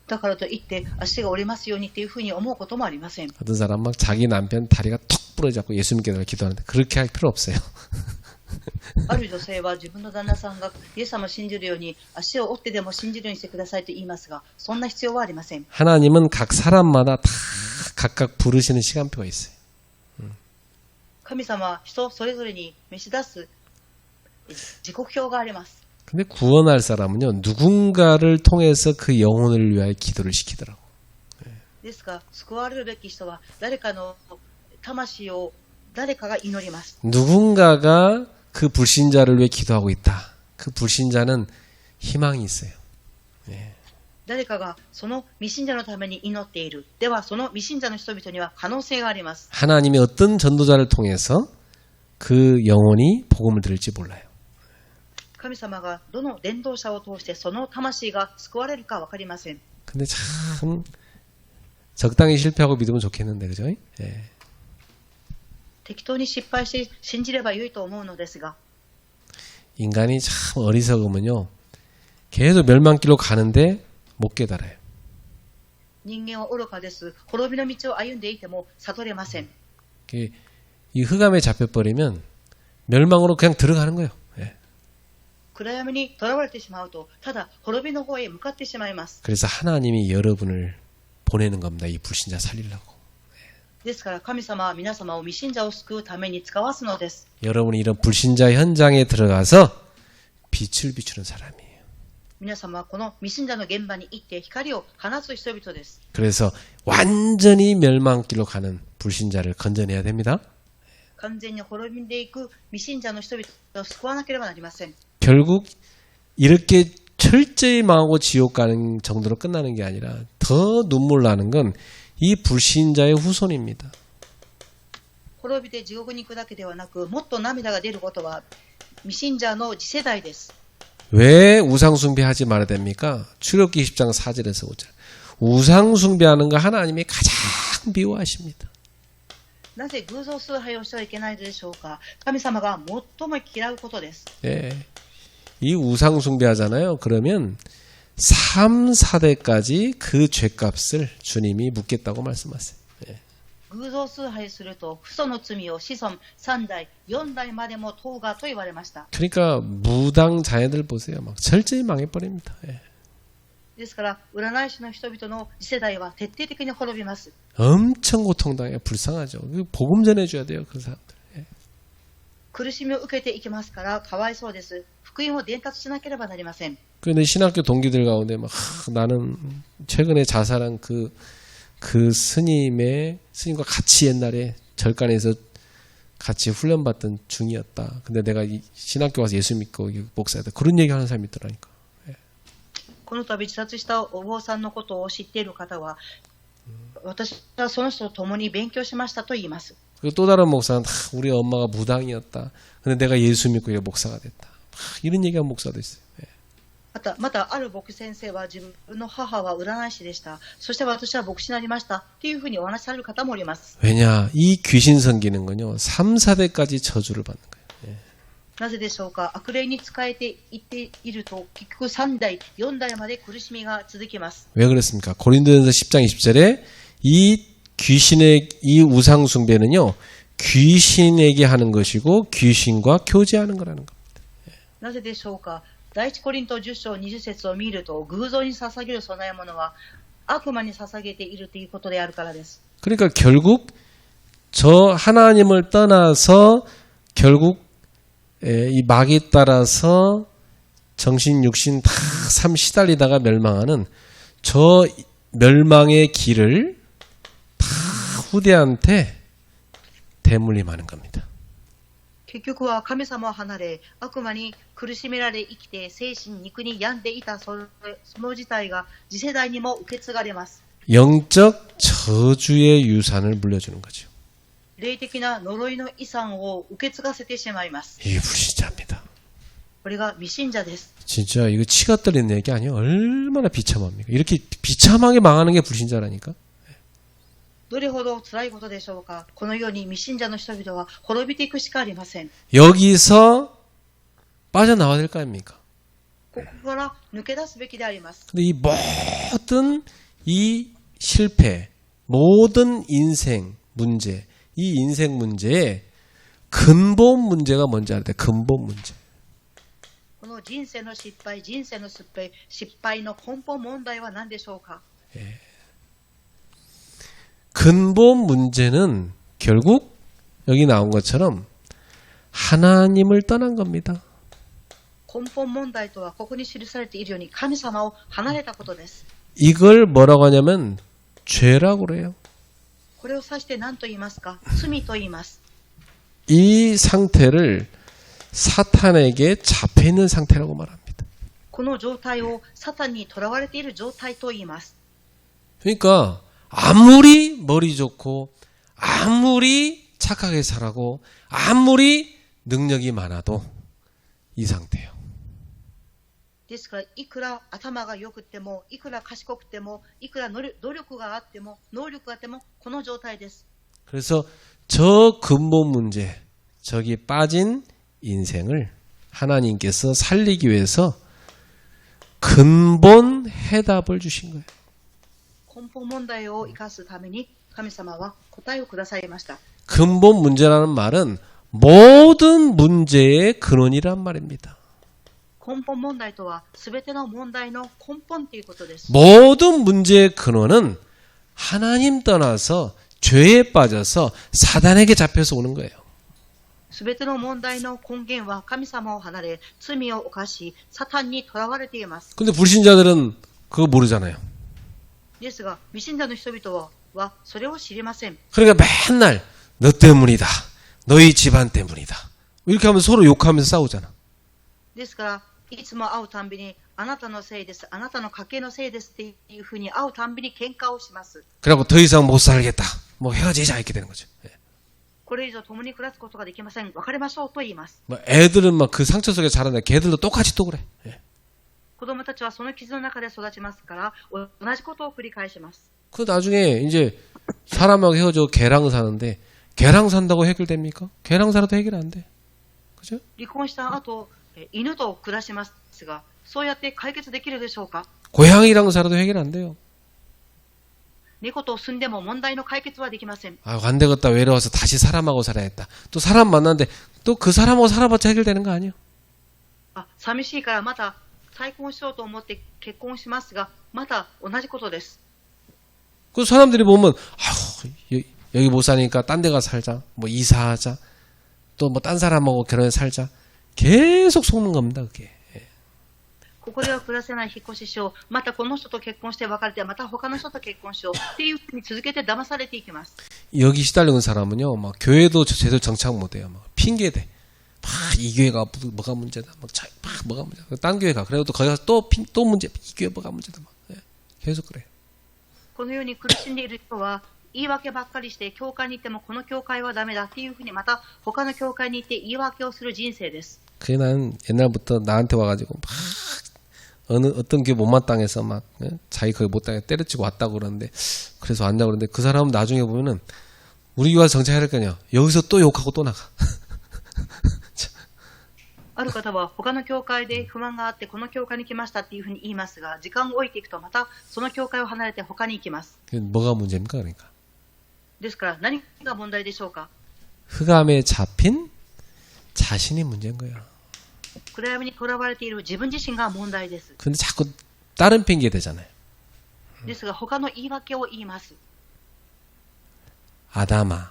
だからといって足が折れますようにっていうふうに思うこともありません。 어떤 사람 막 자기 남편 다리가 턱 부러져갖고 예수 믿게 되면 기도하는데 그렇게 할 필요 없어요. ある女性は自分の旦那さんがイエス様を信じるように足を折ってでも信じるようにしてくださいと言いますが、そんな必要はありません。 하나님은 각 사람마다 다 각각 부르시는 시간표가 있어요. 神様は人それぞれに召し出す時刻表があります。 근데 구원할 사람은요, 누군가를 통해서 그 영혼을 위하여 기도를 시키더라고. ですが、救われるべき人は誰かの魂を誰かが祈ります。 누군가가 그 불신자를 위해 기도하고 있다. 그 불신자는 희망이 있어요. 誰かがその未信者のために祈っている。では、その未信者の人々には可能性があります。 하나님이 어떤 전도자를 통해서 그 영혼이 복음을 들을지 몰라요. 神様がどの伝道者を通してその魂が救われるか分かりません。 근데 참 적당히 실패하고 믿으면 좋겠는데, 그죠? 예. 適当に失敗して信じれば良いと思うのですが、 인간이 참 어리석으면요, 계속 멸망길로 가는데 못 깨달아요. 人間は愚かです。滅びの道を歩んでいても悟れません。 이 흑암에 잡혀버리면 멸망으로 그냥 들어가는 거예요. 예. 暗闇に囚われてしまうと、ただ滅びの方へ向かってしまいます。 그래서 하나님이 여러분을 보내는 겁니다. 이 불신자 살리려고. ですから神様は皆様を未信者を救うために使わすのです。 여러분이 이런 불신자 현장에 들어가서 빛을 비추는 사람이에요. 皆様はこの未信者の現場に行って光を放つ人々です。 그래서 완전히 멸망길로 가는 불신자를 건져내야 됩니다. 完全に滅びんでいく未信者の人々を救わなければなりません。 결국 이렇게 철저히 망하고 지옥 가는 정도로 끝나는 게 아니라 더 눈물 나는 건 이 불신자의 후손입니다. 滅びて地獄に行くだけではなく、もっと涙が出ることは未信者の次世代です。 왜 우상숭배하지 말아야 됩니까? 출애굽기 10장 4절에서 5절. 우상숭배하는 거 하나님이 가장 미워하십니다. なぜ偶像崇拝をしてはいけないのでしょうか。神様が最も嫌うことです。 예. 이 우상숭배하잖아요. 그러면 3, 4대까지 그 죄값을 주님이 묻겠다고 말씀하세요. 예. 偶像崇拝すると父祖の罪を子孫3代4代までも問うがと言われました。 그러니까 무당 자녀들 보세요. 막 철저히 망해버립니다. 예. ですから占い師の人々の次世代は徹底的に滅びます。 엄청 고통당해 불쌍하죠. 복음 전해줘야 돼요. 그 사람들. 예. 苦しみを受けていきますからかわいそうです。福音を伝達しなければなりません。 그런데 신학교 동기들 가운데 막 나는 최근에 자살한 그 스님과 같이 옛날에 절간에서 같이 훈련받던 중이었다. 근데 내가 이 신학교 와서 예수 믿고 목사다. 그런 얘기 하는 사람이 있더라니까. この度自殺したお坊さんのことを知っている方は、私はその人と共に勉強しましたと言います。 그리고 또 다른 목사는 우리 엄마가 무당이었다. 근데 내가 예수 믿고 목사가 됐다. 이런 얘기한 목사도 있어요. またある牧師先生は自分の母は占い師でした。そして私は牧師になりましたというふうにお話しされる方もおります。 왜냐? 이 귀신 섬기는 건요. 3, 4대까지 저주를 받는 거예요. なぜでしょうか。悪霊に仕えていっていると結局3代4代まで苦しみが続きます。 왜 그렇습니까? 고린도전서 10장 20절에 이 귀신의 이 우상 숭배는요. 귀신에게 하는 것이고 귀신과 교제하는 거라는 겁니다. なぜでしょうか。第一コリント10章20節を見ると偶像に捧げる供え物は悪魔に捧げているということであるからです。 그러니까 결국 저 하나님을 떠나서 결국 이 마귀에 따라서 정신 육신 다 삶 시달리다가 멸망하는 저 멸망의 길을 다 후대한테 대물림하는 겁니다. 結局は神様を離れ悪魔に苦しめられ生きて精神肉に病んでいたその事態が次世代にも受け継がれます。 영적 저주의 유산을 물려주는 거죠. 霊的な呪いの遺産を受け継がせてしまいます。 이게 불신자입니다. これが未信者です。 진짜 이거 치가 떨리는 얘기 아니에요? 얼마나 비참합니까? 이렇게 비참하게 망하는 게 불신자라니까. どれほど辛いことでしょうか。このように未信者の人々は滅びていくしかありません。 여기서 빠져나와야 될 거 아닙니까? ここから抜け出すべきであります。 근데 이 모든 이 실패, 모든 인생 문제, 이 인생 문제의 근본 문제가 뭔지 알아야 돼. 근본 문제. この人生の失敗の根本問題は何でしょうか。 근본 문제는 결국 여기 나온 것처럼 하나님을 떠난 겁니다. 根本問題とはここに記されているように神様を離れたことです。 이걸 뭐라고 하냐면 죄라고 그래요. これを指して何と言いますか？罪と言います。 이 상태를 사탄에게 잡혀 있는 상태라고 말합니다. この状態をサタンに囚われている状態と言います。 그러니까 아무리 머리 좋고 아무리 착하게 살아고 아무리 능력이 많아도 이 상태예요. ですから、いくら頭が良くても、いくら賢くても、いくら努力があっても、能力があっても、この状態です。 그래서 저 근본 문제, 저기 빠진 인생을 하나님께서 살리기 위해서 근본 해답을 주신 거예요. 根本問題を生かすために、神様は答えをくださいました。 근본 문제라는 말은 모든 문제의 근원이란 말입니다. 根本問題とは、すべての問題の根本ということです。 모든 문제의 근원은 하나님 떠나서 죄에 빠져서 사단에게 잡혀서 오는 거예요. すべての問題の根源は神様を離れ、罪を犯し、サタンに囚われています。 근데 불신자들은 그거 모르잖아요. ですが、未信者の人々はそれを知りません。 그러니까 맨날 너 때문이다. 너희 집안 때문이다. 이렇게 하면 서로 욕하면서 싸우잖아. ですから、いつも会うたんびに、あなたのせいです、あなたの家系のせいですっていうふうに会うたんびに喧嘩をします。 그래갖고 더 이상 못 살겠다. 뭐 헤어지자 이렇게 되는 거죠. 예. これ以上共に暮らすことができません。別れましょうと言います。 뭐 애들은 막 그 상처 속에 자라는데 걔들도 똑같이 또 그래. 예. 子供たちはその傷の中で育ちますから、同じことを繰り返します。 그 나중에 이제 사람하고 헤어져 개랑 사는데 개랑 산다고 해결됩니까? 개랑 살아도 해결 안 돼. 그죠? 離婚した後、犬と暮らしますが、そうやって解決できるでしょうか？ 고양이랑 살아도 해결 안 돼요. 猫と住んでも問題の解決はできません。 아, 안 되겠다. 외로워서 다시 사람하고 살아야겠다. 또 사람 만났는데 또 그 사람하고 살아봤자 해결되는 거 아니에요? 寂しいからまた再婚しようと思って結婚しますが、また同じことです。 그 사람들이 보면 아휴, 여기 못 사니까 딴 데 가서 살자. 뭐 이사하자. 또 뭐 딴 사람하고 결혼해서 살자. 계속 속는 겁니다. 그게. ここでは暮らせない、引っ越ししよう。またこの人と結婚して別れて、また他の人と結婚しよう。っていうふうに続けて騙されていきます。 여기 시달리는 사람은요, 막 교회도 제대로 정착 못해요. 막 핑계대. 막 이 교회가 뭐가 문제다. 막 뭐가 문제다. 딴 교회 가. 그래도 또 거기 가서 또 문제. 이 교회 뭐가 문제다. 막 계속 그래. このように苦しんでいる人は言い訳ばっかりして、教会に行ってもこの教会はダメだっていうふうに、また他の教会に行って言い訳をする人生です。 그게 난 옛날부터 나한테 와가지고 막 어떤 교회 못마땅해서 막 자기 거기 못당해 때려치고 왔다고 그러는데 그래서 왔냐고 그러는데 그 사람은 나중에 보면은 우리 교회 정착해야 할 거냐 여기서 또 욕하고 또 나가. ある方は他の教会で不満があってこの教会に来ましたっていうふうに言いますが、時間を置いていくとまたその教会を離れて他に行きます。 뭐가 문제입니까 그러니까? ですから何が問題でしょうか？ 흑암에 잡힌 자신이 문제인 거야. 暗闇に囚われている自分自身が問題です。 근데 자꾸 다른 핑계 대잖아요. ですが他の言い訳を言います。 아담아,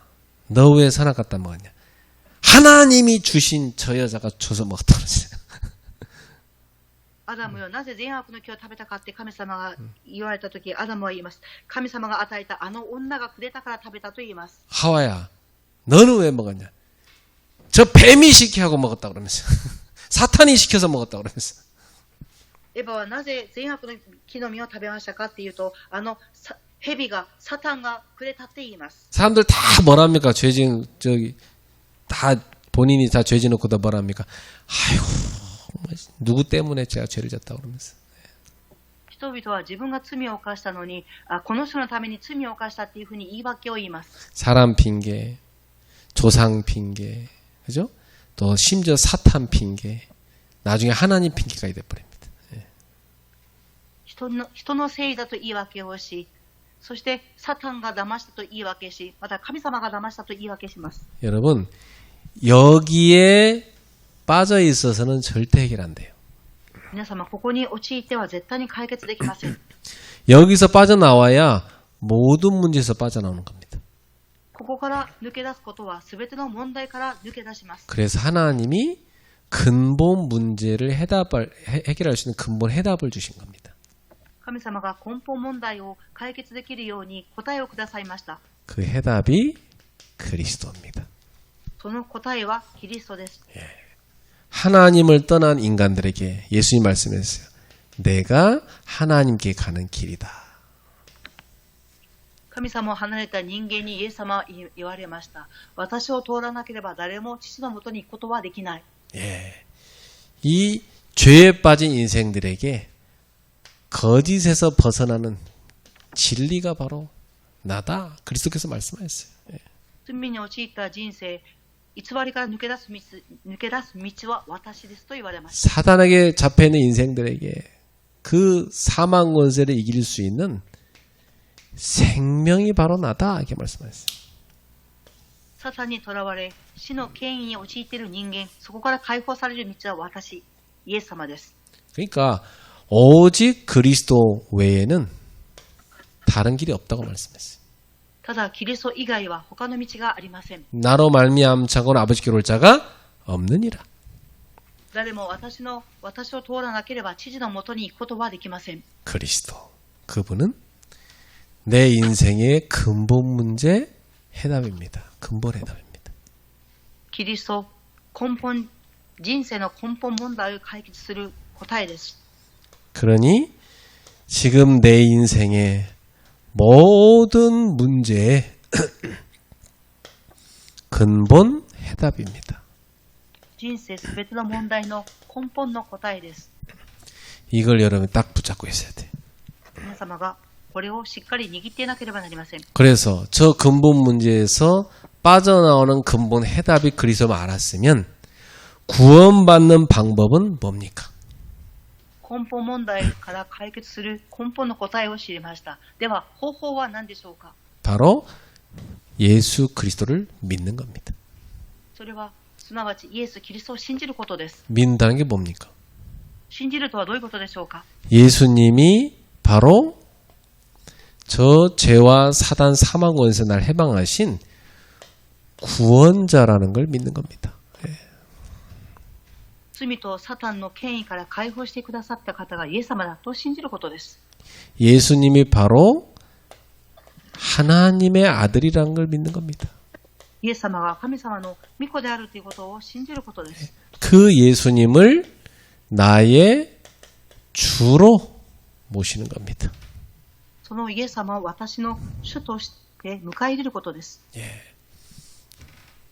너 왜 선악과다 먹었냐? 하나님이 주신 저 여자가 줘서 먹었다고 그러지. アダムよ、なぜ善悪の木を食べたかって神様が言われたとき、アダムは言います。神様が与えたあの女がくれたから食べたと言います。 하와야, 너는 왜 먹었냐? 저 뱀이 시키하고 먹었다고 그러면서. 사탄이 시켜서 먹었다고 그러면서. エヴァはなぜ善悪の木の実を食べましたかっていうと、蛇がサタンがくれたって言います。 사람들 다 뭐랍니까? 죄진 저기 다 본인이 다 죄진 놓고 다 뭐랍니까? 아이고 누구 때문에 제가 죄를 졌다고 그러면서. 人々は自分が罪を犯したのに、この人のために罪を犯したっていうふうに言い訳を言います。 사람 핑계, 조상 핑계, 그죠? 또 심지어 사탄 핑계, 나중에 하나님 핑계가 돼버립니다. 人のせいだと言い訳をし、そしてサタンが騙したと言い訳し、また神様が騙したと言い訳します。 여러분 여기에 빠져 있어서는 절대 해결 안 돼요. 皆様ここに陥っては絶対に解決できません。 여기서 빠져나와야 모든 문제에서 빠져나오는 겁니다. ここから抜け出すことは全ての問題から抜け出します。 그래서 하나님이 근본 문제를 해결할 수 있는 근본 해답을 주신 겁니다. 神様が根本問題を解決できるように答えをくださいました。 그 해답이 그리스도입니다. その答えはキリストです。 하나님을 떠난 인간들에게 예수님 말씀했어요. 내가 하나님께 가는 길이다. 神様を離れた人間にイエス様は言われました。私を通らなければ誰も父のもとに行くことはできない。 예. 이 죄에 빠진 인생들에게 거짓에서 벗어나는 진리가 바로 나다. 그리스도께서 말씀하셨어요. 예. 罪に陥った人生、偽りから抜け出す道は私ですと言われました。 사단에게 잡혀있는 인생들에게 그 사망 권세를 이길 수 있는 생명이 바로 나다. 이렇게 말씀하셨어요. サタンにとらわれ、死の権威に陥っている人間、そこから解放される道は私、イエス様です。 그러니까 오직 그리스도 외에는 다른 길이 없다고 말씀했어요. ただ、キリスト以外は他の道がありません。 나로 말미암자고는 아버지께로 올 자가 없느니라. 誰も私を通らなければ父のもとに行くことはできません。 그리스도. 그분은 내 인생의 근본 문제 해답입니다. 근본 해답입니다. キリスト、人生の根本問題を解決する答えです。 그러니 지금 내 인생의 모든 문제의 근본 해답입니다. 人生すべての問題の根本の答えです。 이걸 여러분이 딱 붙잡고 있어야 돼요. 皆様がこれをしっかり握っていなければなりません。 그래서 저 근본 문제에서 빠져나오는 근본 해답이 그리스도를 알았으면 구원받는 방법은 뭡니까? 根本問題から解決する根本の答えを知りました。では方法は何でしょうか？ 바로 예수 그리스도를 믿는 겁니다. それはすなわちイエス・キリストを信じることです。 믿는다는 게 뭡니까? 信じるとはどういうことでしょうか？ 예수님이 바로 저 죄와 사단 사망 권세에서 날 해방하신 구원자라는 걸 믿는 겁니다. 罪とサタンの権威から解放してくださった方がイエス様だと信じることです。 예수님이 바로 하나님의 아들이라는 걸 믿는 겁니다. イエス様が神様の御子であるということを信じることです。 그 예수님을 나의 주로 모시는 겁니다. そのイエス様を私の主として迎え入れることです。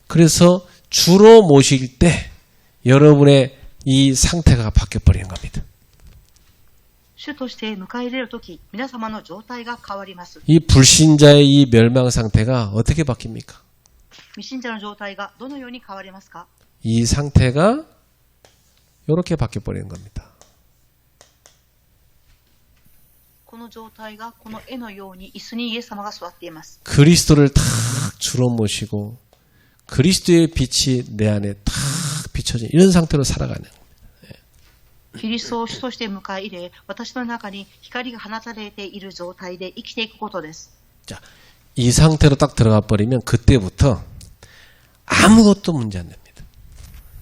그래서 주로 모실 때 여러분의 이 상태가 바뀌어버리는 겁니다. 主として迎え入れるとき、皆様の状態が変わります。 이 불신자의 이 멸망 상태가 어떻게 바뀝니까? 未信者の状態がどのように変わりますか？ 이 상태가 이렇게 바뀌어버리는 겁니다. この状態がこの絵のように椅子にイエス様が座っています。 그리스도를 탁 주로 모시고 그리스도의 빛이 내 안에 탁 비춰진 이런 상태로 살아가는. キリストを主として迎え入れ、私の中に光が放たれている状態で生きていくことです。 자, 이 상태로 딱 들어가 버리면 그때부터 아무것도 문제 안 됩니다.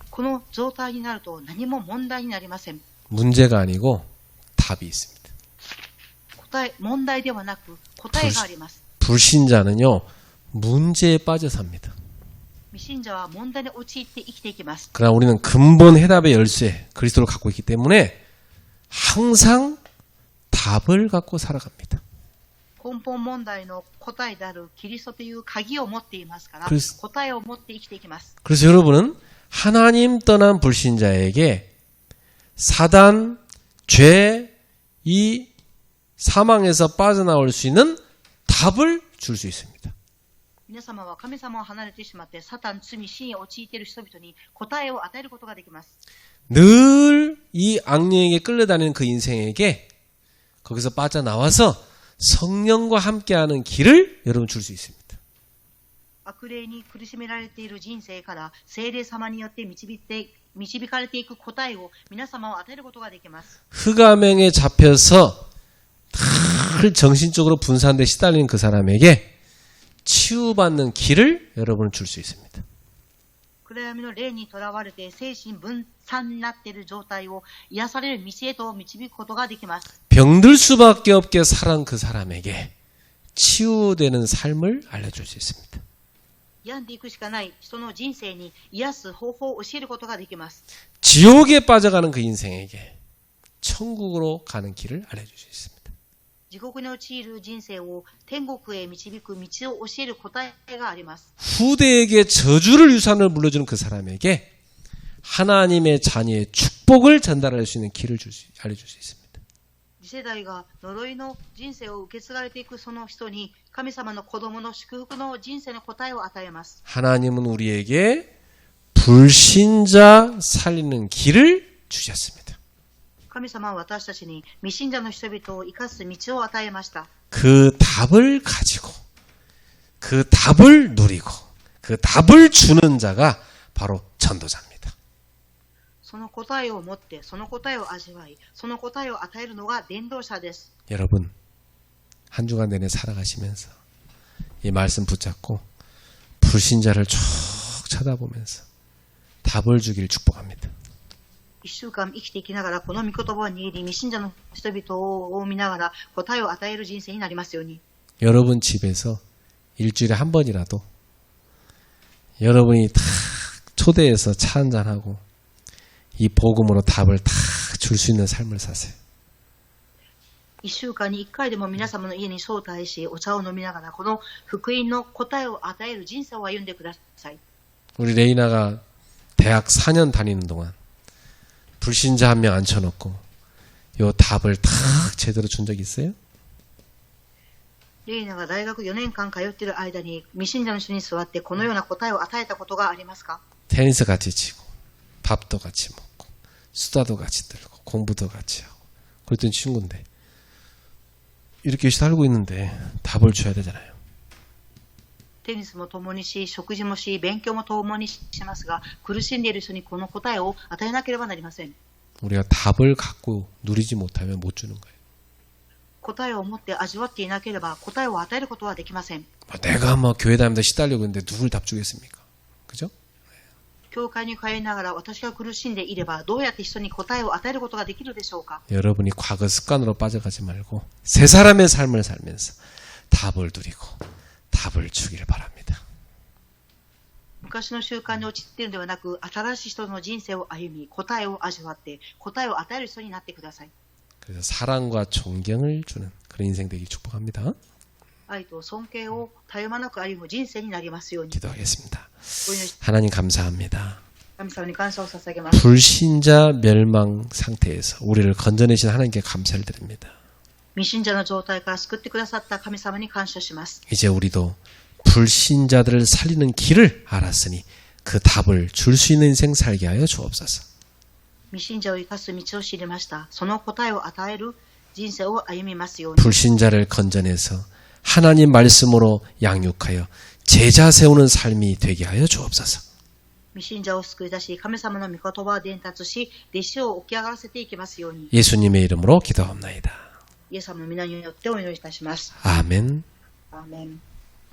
この状態になると何も問題になりません。 문제가 아니고 답이 있습니다. 問題ではなく答えがあります。 불신자는요, 문제에 빠져 삽니다. 未信者は問題に陥って生きていきます。 그러나 우리는 근본 해답의 열쇠, 그리스도를 갖고 있기 때문에 항상 답을 갖고 살아갑니다. 根本問題の答えであるキリストという鍵を持っていますから、 答えを持って生きていきます。 그래서 여러분은 하나님 떠난 불신자에게 사단, 죄, 이 사망에서 빠져나올 수 있는 답을 줄 수 있습니다. 皆様は神様を離れてしまってサタン、罪、死に陥っている人々に答えを与えることができます。 늘 이 악령에게 끌려다니는 그 인생에게 거기서 빠져나와서 성령과 함께하는 길을 여러분 줄 수 있습니다. 悪霊に苦しめられている人生から聖霊様によって導かれていく答えを皆様を与えることができます。 흑암행에 잡혀서 늘 정신적으로 분산돼 시달리는 그 사람에게 치유받는 길을 여러분은 줄 수 있습니다. 暗闇の霊にとらわれて精神分散になっている状態を癒される道へと導くことができます。 병들 수밖에 없게 살아온 그 사람에게 치유되는 삶을 알려줄 수 있습니다. 病んでいくしかない人の人生に癒す方法を教えることができます。 지옥에 빠져가는 그 인생에게 천국으로 가는 길을 알려줄 수 있습니다. 地獄に陥る人生を天国へ導く道を教える答えがあります。 후대에게 저주를 유산을 물려주는 그 사람에게 하나님의 자녀의 축복을 전달할 수 있는 길을 알려줄 수 있습니다. 次世代が呪いの人生を受け継がれていくその人に神様の子供の祝福の人生の答えを与えます。 하나님은 우리에게 불신자 살리는 길을 주셨습니다. 神様は私たちに未信者の人々を生かす道を与えました。 그 답을 가지고 그 답을 누리고 그 답을 주는 자가 바로 전도자입니다. その答えを持ってその答えを味わいその答えを与えるのが伝道者です。 여러분 한 주간 내내 살아가시면서 이 말씀 붙잡고 불신자를 쭉 쳐다보면서 답을 주길 축복합니다. 一週間生きていきながらこの御言葉を握り未信者の人々を見ながら答えを与える人生になりますように。 여러분 집에서 일주일에 한 번이라도 여러분이 다 초대해서 차 한잔하고 이 복음으로 답을 다 줄 수 있는 삶을 사세요. 一週間に一回でも皆様の家に招待しお茶を飲みながらこの福音の答えを与える人生を歩んでください。 우리 레이나가 대학 4년 다니는 동안 불신자 한 명 앉혀놓고 요 답을 다 제대로 준 적 있어요? レイナが大学4年間通っている間に未信者の人に座ってこのような答えを与えたことがありますか？ 테니스 같이 치고 밥도 같이 먹고 수다도 같이 들고 공부도 같이 하고 그랬더니 친구인데 이렇게 살고 있는데 답을 줘야 되잖아요. テニスも共にし、食事もし、勉強も共にしますが、苦しんでいる人にこの答えを与えなければなりません。 우리가 답을 갖고 누리지 못하면 못 주는 거예요. 答えを持って味わっていなければ答えを与えることはできません。 내가 뭐 교회 다니면서 시달리고 있는데 누굴 답 주겠습니까? 그죠? 教会に通いながら私が苦しんでいればどうやって人に答えを与えることができるでしょうか？ 여러분이 과거 습관으로 빠져가지 말고 새 사람의 삶을 살면서 답을 누리고 답을 주기를 바랍니다. 昔の習慣に陥っているのではなく、新しい人の人生を歩み、答えを味わって、答えを与える人になってください。 그래서 사랑과 존경을 주는 그런 인생 되길 축복합니다. 愛と尊敬を絶え間なく歩む人生になりますように。 기도하겠습니다. お祈りし 하나님 감사합니다. 神様に感謝を捧げます。 불신자 멸망 상태에서 우리를 건져내신 하나님께 감사를 드립니다. 未信者の状態から救ってくださった神様に感謝します。 이제 우리도 불신자들을 살리는 길을 알았으니 그 답을 줄 수 있는 인생 살게 하여 주옵소서. 未信者を生かす道を知りました。その答えを与える人生を歩みますように。 불신자를 건져내서 하나님 말씀으로 양육하여 제자 세우는 삶이 되게 하여 주옵소서. 未信者を救い出し、神様の御言葉を伝達し、弟子を起き上がらせていきますように。 예수님의 이름으로 기도합나이다. イエス様の皆によってお祈りいたします。 아멘. アーメン。